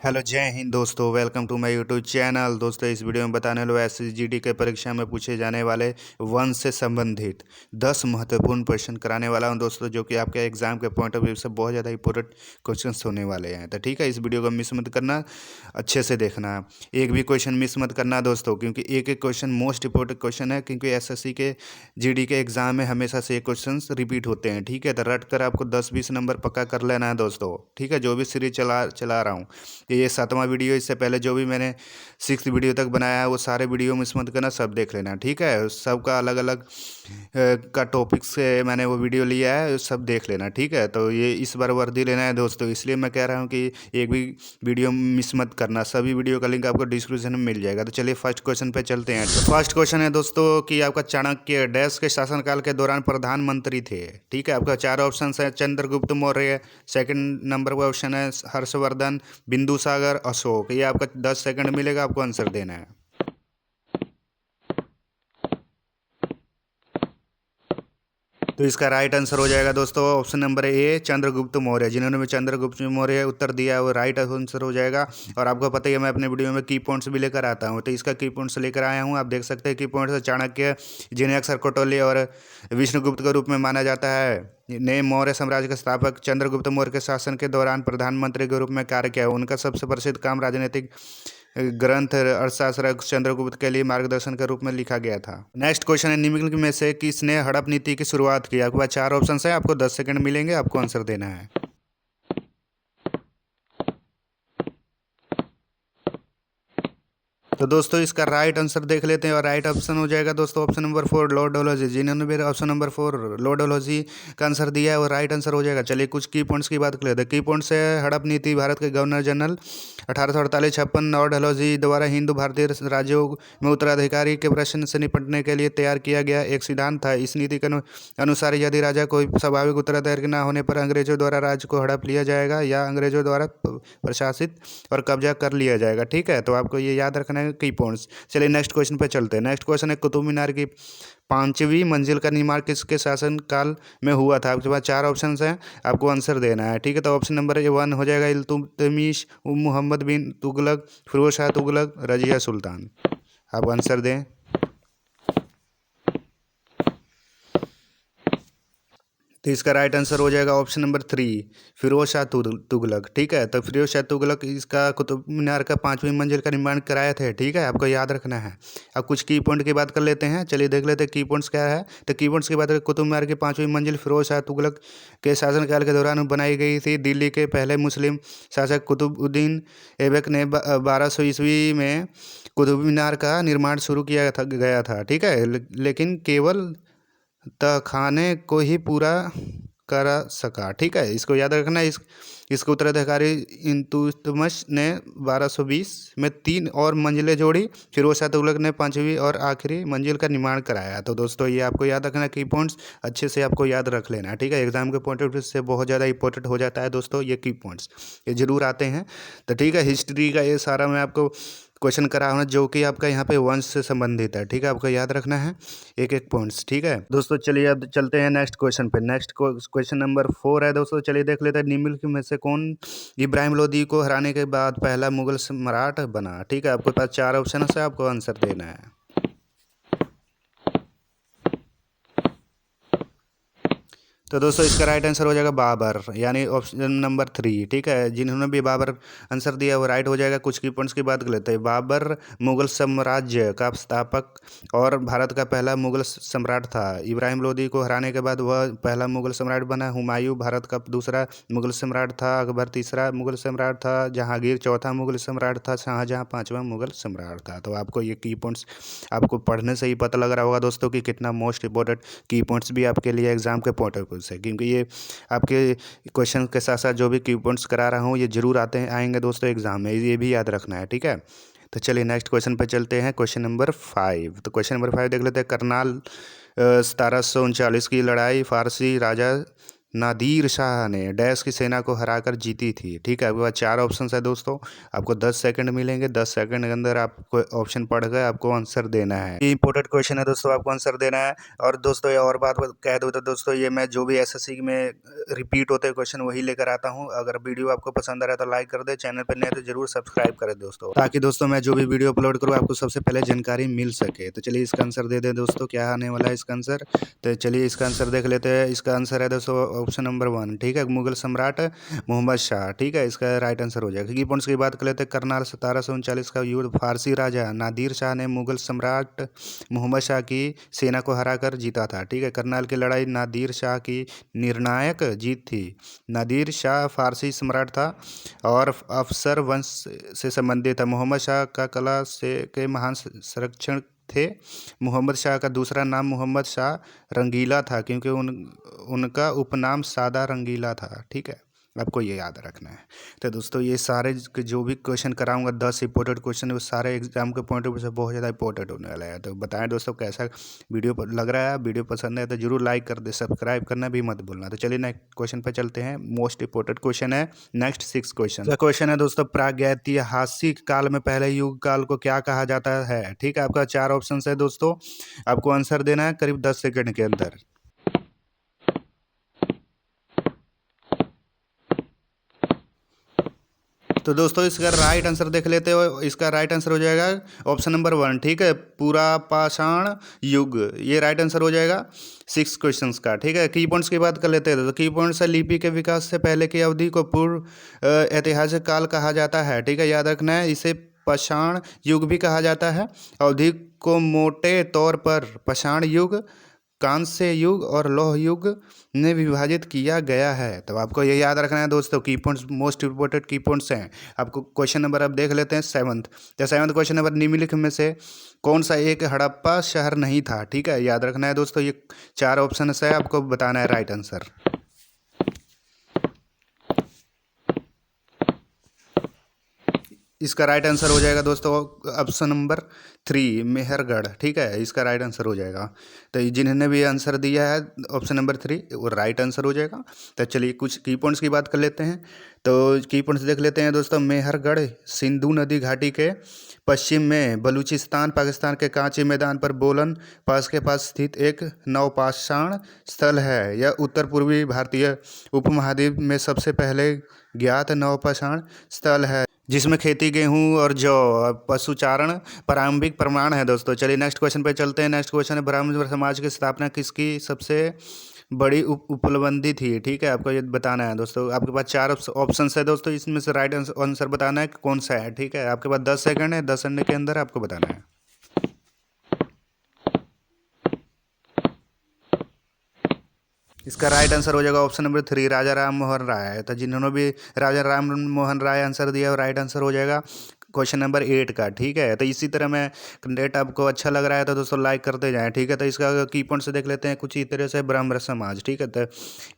Hello जय हिंद दोस्तों, welcome to my YouTube channel. दोस्तों इस वीडियो में बताने वाला एसएसजीडी के परीक्षा में पूछे जाने वाले वन से संबंधित 10 महत्वपूर्ण प्रश्न कराने वाला हूं दोस्तों, जो कि आपके एग्जाम के पॉइंट ऑफ व्यू से बहुत ज़्यादा इंपॉर्टेंट क्वेश्चन होने वाले हैं। तो ठीक है, इस वीडियो को मिस मत करना, अच्छे से देखना, एक भी क्वेश्चन मिस मत करना दोस्तों, क्योंकि एक एक क्वेश्चन मोस्ट इंपॉर्टेंट क्वेश्चन है। क्योंकि एसएससी के जीडी के एग्जाम में हमेशा से ये क्वेश्चन रिपीट होते हैं। ठीक है, तो रट कर आपको 10-20 नंबर पक्का कर लेना है दोस्तों। ठीक है, जो भी सीरीज चला रहा हूँ, ये 7वां वीडियो, इससे पहले जो भी मैंने 6 वीडियो तक बनाया है वो सारे वीडियो मिस मत करना, सब देख लेना। ठीक है, सबका अलग अलग का टॉपिक से मैंने वो वीडियो लिया है, सब देख लेना। ठीक है, तो ये इस बार वर्दी लेना है दोस्तों, इसलिए मैं कह रहा हूँ कि एक भी वीडियो मिस मत करना। सभी वीडियो का लिंक आपको डिस्क्रिप्शन में मिल जाएगा। तो चलिए फर्स्ट क्वेश्चन पे चलते हैं। तो फर्स्ट क्वेश्चन है दोस्तों कि आपका चाणक्य डैश के शासनकाल के दौरान प्रधानमंत्री थे। ठीक है, आपका 4 ऑप्शन है। चंद्रगुप्त मौर्य, सेकंड नंबर पर ऑप्शन है हर्षवर्धन, बिंदुसागर, अशोक। ये आपका 10 सेकंड मिलेगा, आपको आंसर देना है। तो इसका राइट आंसर हो जाएगा दोस्तों option number A, Chandragupta Maurya. जिन्होंने भी चंद्रगुप्त मौर्य उत्तर दिया है वो राइट आंसर हो जाएगा। और आपको पता ही है, मैं अपने वीडियो में की पॉइंट्स भी लेकर आता हूँ, तो इसका की पॉइंट्स लेकर आया हूँ। आप देख सकते हैं की पॉइंट्स। चाणक्य, जिन्हें अक्सर कौटिल्य और विष्णुगुप्त के रूप में माना जाता है, ने मौर्य साम्राज्य के स्थापक चंद्रगुप्त मौर्य के शासन के दौरान प्रधानमंत्री के रूप में कार्य किया। उनका सबसे प्रसिद्ध काम राजनीतिक ग्रंथ अर्थशास्त्र चंद्रगुप्त के लिए मार्गदर्शन के रूप में लिखा गया था। नेक्स्ट क्वेश्चन है, निम्नलिखित में से किसने हड़प नीति की शुरुआत की? आपके पास 4 ऑप्शन है, आपको 10 सेकंड मिलेंगे, आपको आंसर देना है। तो दोस्तों इसका राइट आंसर देख लेते हैं, और राइट ऑप्शन हो जाएगा दोस्तों ऑप्शन नंबर 4, लॉर्ड डलहौजी। जिन्होंने भी ऑप्शन नंबर 4 लॉर्ड डलहौजी का आंसर दिया है वो राइट आंसर हो जाएगा। चलिए कुछ की पॉइंट्स की बात कर लेते हैं। की पॉइंट्स है, हड़प नीति भारत के गवर्नर जनरल 1848-56 लॉर्ड डलहौजी द्वारा हिंदू भारतीय राज्यों में उत्तराधिकारी के प्रश्न से निपटने के लिए तैयार किया गया एक सिद्धांत था। इस नीति के अनुसार यदि राजा कोई स्वाभाविक उत्तराधिकारी न होने पर अंग्रेजों द्वारा राज्य को हड़प लिया जाएगा या अंग्रेजों द्वारा प्रशासित और कब्जा कर लिया जाएगा। ठीक है, तो आपको ये याद रखना है की पॉइंट्स। चलिए नेक्स्ट क्वेश्चन पे चलते हैं। नेक्स्ट क्वेश्चन है, कुतुब मीनार की 5वीं मंजिल का निर्माण किसके शासनकाल में हुआ था? आपके पास 4 ऑप्शन हैं, आपको आंसर देना है। ठीक है, तो ऑप्शन नंबर 1 हो जाएगा इल्तुतमिश, मोहम्मद बिन तुगलक, फिरोज शाह तुगलक, रजिया सुल्तान। आप आंसर दें। तो इसका राइट आंसर हो जाएगा ऑप्शन नंबर 3, फिरोज शाह तुगलक। ठीक है, तो फिरोज शाह तुगलक इसका कुतुब मीनार का 5वीं मंजिल का निर्माण कराए थे। ठीक है, आपको याद रखना है। अब कुछ की पॉइंट की बात कर लेते हैं। चलिए देख लेते हैं की पॉइंट्स क्या है। तो की पॉइंट्स की बात करें, कुतुब मीनार की 5वीं मंजिल फिरोज शाह तुगलक के शासनकाल के दौरान बनाई गई थी। दिल्ली के पहले मुस्लिम शासक कुतुबुद्दीन ऐबक ने 1200 ईस्वी में कुतुब मीनार का निर्माण शुरू किया गया था। ठीक है, लेकिन केवल तहखाने को ही पूरा कर सका। ठीक है, इसको याद रखना। इसको उत्तराधिकारी इल्तुतमिश ने 1220 में 3 और मंजिलें जोड़ी। फिरोज शाह तुगलक ने 5वीं और आखिरी मंजिल का निर्माण कराया। तो दोस्तों ये आपको याद रखना, की पॉइंट्स अच्छे से आपको याद रख लेना। ठीक है, एग्जाम के पॉइंट ऑफ व्यू से बहुत ज़्यादा इंपॉर्टेंट हो जाता है दोस्तों ये की पॉइंट्स, ये जरूर आते हैं। तो ठीक है, हिस्ट्री का ये सारा मैं आपको क्वेश्चन करा हूँ जो कि आपका यहाँ पे वंश से संबंधित है। ठीक है, आपको याद रखना है एक एक पॉइंट्स। ठीक है दोस्तों, चलिए अब चलते हैं नेक्स्ट क्वेश्चन पे। नेक्स्ट क्वेश्चन नंबर 4 है दोस्तों। चलिए देख लेते हैं, निम्नलिखित में से कौन इब्राहिम लोदी को हराने के बाद पहला मुगल सम्राट बना? ठीक है, आपके पास 4 ऑप्शन है, आपको आंसर देना है। तो दोस्तों इसका राइट आंसर हो जाएगा बाबर, यानी ऑप्शन नंबर 3। ठीक है, जिन्होंने भी बाबर आंसर दिया वो राइट हो जाएगा। कुछ की पॉइंट्स की बात कर लेते हैं। बाबर मुगल साम्राज्य का स्थापक और भारत का पहला मुगल सम्राट था। इब्राहिम लोदी को हराने के बाद वह पहला मुगल सम्राट बना। हुमायूं भारत का दूसरा मुगल सम्राट था। अकबर तीसरा मुगल सम्राट था। जहांगीर चौथा मुगल सम्राट था। शाहजहां 5वां मुगल सम्राट था। तो आपको ये की पॉइंट्स आपको पढ़ने से ही पता लग रहा होगा दोस्तों कि कितना मोस्ट इंपॉर्टेंट की पॉइंट्स भी आपके लिए एग्जाम के पॉइंट ऑफ व्यू से, क्योंकि ये आपके क्वेश्चन के साथ साथ जो भी की पॉइंट्स करा रहा हूँ ये जरूर आएंगे दोस्तों एग्जाम में, ये भी याद रखना है। ठीक है, तो चलिए नेक्स्ट क्वेश्चन पे चलते हैं। Question number 5। तो क्वेश्चन नंबर 5 देख लेते हैं। करनाल 1739 की लड़ाई फारसी राजा नादिर शाह ने डैश की सेना को हराकर जीती थी। ठीक है, आपके पास 4 ऑप्शन है दोस्तों, आपको 10 सेकंड मिलेंगे। 10 सेकंड के अंदर आपको ऑप्शन पढ़ कर आपको आंसर देना है। ये इंपॉर्टेंट क्वेश्चन है दोस्तों, आपको आंसर देना है। और दोस्तों ये और बात कह दो तो दोस्तों, ये मैं जो भी एसएससी में रिपीट होते हैं क्वेश्चन वही लेकर आता हूँ। अगर वीडियो आपको पसंद आ रहा है तो लाइक कर दे, चैनल पर नए तो जरूर सब्सक्राइब करें दोस्तों, ताकि दोस्तों मैं जो भी वीडियो अपलोड करूँ आपको सबसे पहले जानकारी मिल सके। तो चलिए इसका आंसर दे दें दोस्तों, क्या आने वाला है इसका आंसर। तो चलिए इसका आंसर देख लेते हैं। इसका आंसर है दोस्तों ऑप्शन नंबर 1। ठीक है, मुगल सम्राट मोहम्मद शाह। ठीक है, इसका राइट आंसर हो जाएगा। की पॉइंट्स की बात कर लेते हैं। करनाल 1739 का युद्ध, फारसी राजा नादिर शाह ने मुगल सम्राट मोहम्मद शाह की सेना को हराकर जीता था। ठीक है, करनाल की लड़ाई नादिर शाह की निर्णायक जीत थी। नादिर शाह फारसी सम्राट था और अफसर वंश से संबंधित था। मोहम्मद शाह का कला से के महान संरक्षण थे। मोहम्मद शाह का दूसरा नाम मोहम्मद शाह रंगीला था, क्योंकि उनका उपनाम सादा रंगीला था। ठीक है, आपको ये याद रखना है। तो दोस्तों ये सारे जो भी क्वेश्चन कराऊंगा 10 इंपॉर्टेंट क्वेश्चन, वो सारे एग्जाम के पॉइंट ऑफ व्यू से बहुत ज़्यादा इंपॉर्टेंट होने वाला है। तो बताएं दोस्तों कैसा वीडियो लग रहा है। वीडियो पसंद है तो जरूर लाइक कर दे, सब्सक्राइब करना भी मत भूलना। तो चलिए नेक्स्ट क्वेश्चन पर चलते हैं। मोस्ट इंपॉर्टेंट क्वेश्चन है नेक्स्ट 6 क्वेश्चन। क्वेश्चन है दोस्तों, प्रागैतिहासिक काल में पहले युग काल को क्या कहा जाता है। ठीक है, आपका 4 ऑप्शन है दोस्तों, आपको आंसर देना है करीब 10 सेकंड के अंदर। तो दोस्तों इसका राइट आंसर देख लेते हो। इसका राइट आंसर हो जाएगा ऑप्शन नंबर 1। ठीक है, पूरा पाषाण युग, ये राइट आंसर हो जाएगा 6 क्वेश्चंस का। ठीक है, की पॉइंट्स की बात कर लेते हैं। तो की पॉइंट्स है, लिपि के विकास से पहले की अवधि को पूर्व ऐतिहासिक काल कहा जाता है। ठीक है, याद रखना है, इसे पाषाण युग भी कहा जाता है। अवधि को मोटे तौर पर पाषाण युग, कांस्य युग और लौह युग में विभाजित किया गया है। तो आपको ये याद रखना है दोस्तों। की पॉइंट्स मोस्ट इंपोर्टेंट की पॉइंट्स हैं। आपको क्वेश्चन नंबर अब देख लेते हैं 7th। तो 7th क्वेश्चन नंबर, निम्नलिखित में से कौन सा एक हड़प्पा शहर नहीं था। ठीक है, याद रखना है दोस्तों, ये 4 ऑप्शन है, आपको बताना है राइट आंसर। इसका राइट आंसर हो जाएगा दोस्तों ऑप्शन नंबर 3 मेहरगढ़। ठीक है, इसका राइट आंसर हो जाएगा। तो जिन्होंने भी आंसर दिया है ऑप्शन नंबर 3 वो राइट आंसर हो जाएगा। तो चलिए कुछ की पॉइंट्स की बात कर लेते हैं। तो की पॉइंट्स देख लेते हैं दोस्तों। मेहरगढ़ सिंधु नदी घाटी के पश्चिम में बलूचिस्तान पाकिस्तान के कांची मैदान पर बोलन पास के पास स्थित एक नवपाषाण स्थल है। यह उत्तर पूर्वी भारतीय उपमहाद्वीप में सबसे पहले ज्ञात नवपाषाण स्थल है, जिसमें खेती, गेहूं और जौ और पशुचारण प्रारंभिक प्रमाण है दोस्तों। चलिए नेक्स्ट क्वेश्चन पे चलते हैं। नेक्स्ट क्वेश्चन है, ब्राह्मण समाज की स्थापना किसकी सबसे बड़ी उपलब्धि थी। ठीक है, आपको ये बताना है दोस्तों। आपके पास 4 ऑप्शन है दोस्तों, इसमें से राइट आंसर बताना है कि कौन सा है। ठीक है, आपके पास 10 सेकंड है, 10 सेकंड के अंदर आपको बताना है। इसका राइट आंसर हो जाएगा ऑप्शन नंबर 3 राजा राम मोहन राय। तो जिन्होंने भी राजा राम मोहन राय आंसर दिया वो राइट आंसर हो जाएगा क्वेश्चन नंबर 8 का। ठीक है, तो इसी तरह मैं कंटेंट आपको अच्छा लग रहा है तो दोस्तों लाइक करते जाएं। ठीक है, तो इसका की पॉइंट से देख लेते हैं कुछ इस तरह से। ब्राह्मण समाज। ठीक है, तो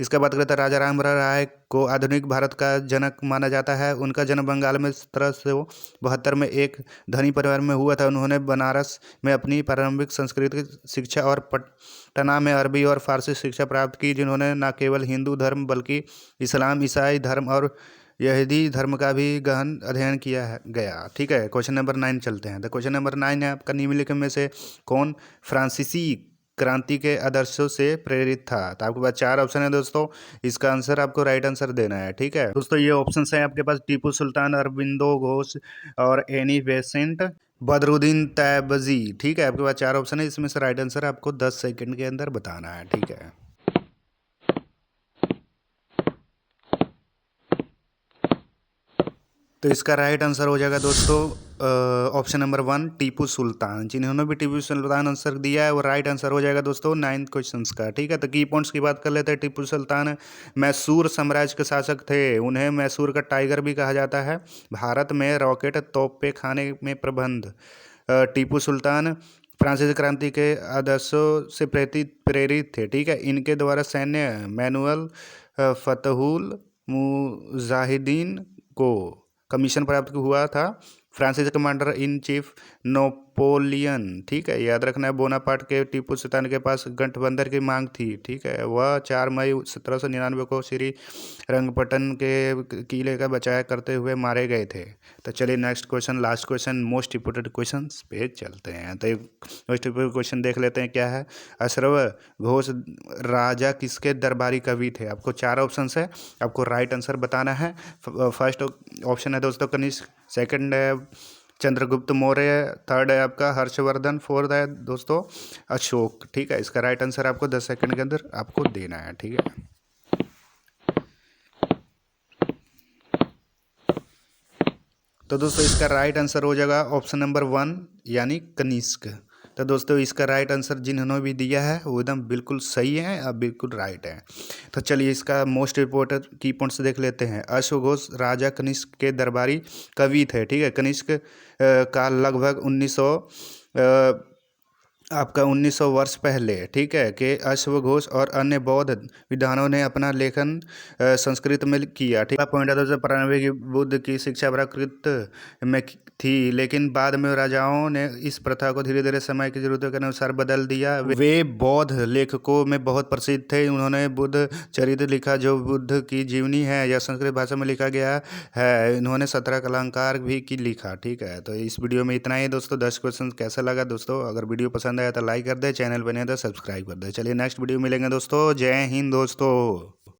इसका बात करते हैं। राजा राम राय को आधुनिक भारत का जनक माना जाता है। उनका जन्म बंगाल में 1772 में एक धनी परिवार में हुआ था। उन्होंने बनारस में अपनी प्रारंभिक संस्कृत शिक्षा और पटना में अरबी और फारसी शिक्षा प्राप्त की, जिन्होंने न केवल हिंदू धर्म बल्कि इस्लाम, ईसाई धर्म और यहूदी धर्म का भी गहन अध्ययन किया है गया। ठीक है, क्वेश्चन नंबर 9 चलते हैं। तो क्वेश्चन नंबर 9 है आपका, निम्नलिखित में से कौन फ्रांसीसी क्रांति के आदर्शों से प्रेरित था। तो आपके पास 4 ऑप्शन है दोस्तों, इसका आंसर आपको राइट आंसर देना है। ठीक है दोस्तों, ये ऑप्शन है आपके पास, टीपू सुल्तान, अरबिंदो घोष और एनी बेसेंट, बदरुद्दीन तैयबजी। ठीक है, आपके पास 4 ऑप्शन है, इसमें से राइट आंसर आपको 10 सेकंड के अंदर बताना है। ठीक है, तो इसका राइट आंसर हो जाएगा दोस्तों ऑप्शन नंबर 1 टीपू सुल्तान। जिन्होंने भी टीपू सुल्तान आंसर दिया है वो राइट आंसर हो जाएगा दोस्तों 9th क्वेश्चन का। ठीक है, तो की पॉइंट्स की बात कर लेते हैं। टीपू सुल्तान मैसूर साम्राज्य के शासक थे। उन्हें मैसूर का टाइगर भी कहा जाता है। भारत में रॉकेट तोपे खाने में प्रबंध। टीपू सुल्तान फ्रांसीसी क्रांति के आदर्शों से प्रेरित थे। ठीक है, इनके द्वारा सैन्य मैनुअल फतहुल मुजाहिदीन को कमीशन प्राप्त हुआ था। फ्रांसीसी कमांडर इन चीफ नेपोलियन, ठीक है, याद रखना है। बोनापार्ट के टीपू सुल्तान के पास गठबंधन की मांग थी, ठीक है। वह 4 मई 1799 को श्री रंगपटन के किले का बचाव करते हुए मारे गए थे। तो चलिए next question, last question, most important question पे चलते हैं। तो मोस्ट इंपोर्टेंट क्वेश्चन देख लेते हैं क्या है। अश्रव घोष राजा किसके दरबारी कवि थे? आपको 4 ऑप्शन है, आपको राइट आंसर बताना है। फर्स्ट ऑप्शन है दोस्तों कनिष्क, सेकंड है चंद्रगुप्त मौर्य, थर्ड है आपका हर्षवर्धन, फोर्थ है दोस्तों अशोक, ठीक है। इसका राइट आंसर आपको 10 सेकंड के अंदर आपको देना है, ठीक है। तो दोस्तों इसका राइट आंसर हो जाएगा ऑप्शन नंबर 1 यानी कनिष्क। तो दोस्तों इसका राइट आंसर जिन्होंने भी दिया है वो एकदम बिल्कुल सही है, अब बिल्कुल राइट है। तो चलिए इसका मोस्ट इम्पोर्टेंट की पॉइंट्स देख लेते हैं। अश्वघोष राजा कनिष्क के दरबारी कवि थे, ठीक है। कनिष्क का लगभग 1900 आपका 1900 वर्ष पहले, ठीक है, कि अश्वघोष और अन्य बौद्ध विद्वानों ने अपना लेखन संस्कृत में किया, ठीक है। पॉइंट है दोस्तों 92 की बुद्ध की शिक्षा प्राकृत में थी, लेकिन बाद में राजाओं ने इस प्रथा को धीरे धीरे समय की जरूरतों के अनुसार बदल दिया। वे बौद्ध लेखकों में बहुत प्रसिद्ध थे। उन्होंने बुद्ध चरित्र लिखा जो बुद्ध की जीवनी है, यह संस्कृत भाषा में लिखा गया है। इन्होंने 17 अलंकार भी की लिखा, ठीक है। तो इस वीडियो में इतना ही दोस्तों। 10 क्वेश्चन कैसा लगा दोस्तों? अगर वीडियो पसंद आया तो लाइक कर दे, चैनल पर नहीं तो सब्सक्राइब कर दे। चलिए नेक्स्ट वीडियो मिलेंगे दोस्तों। जय हिंद दोस्तों।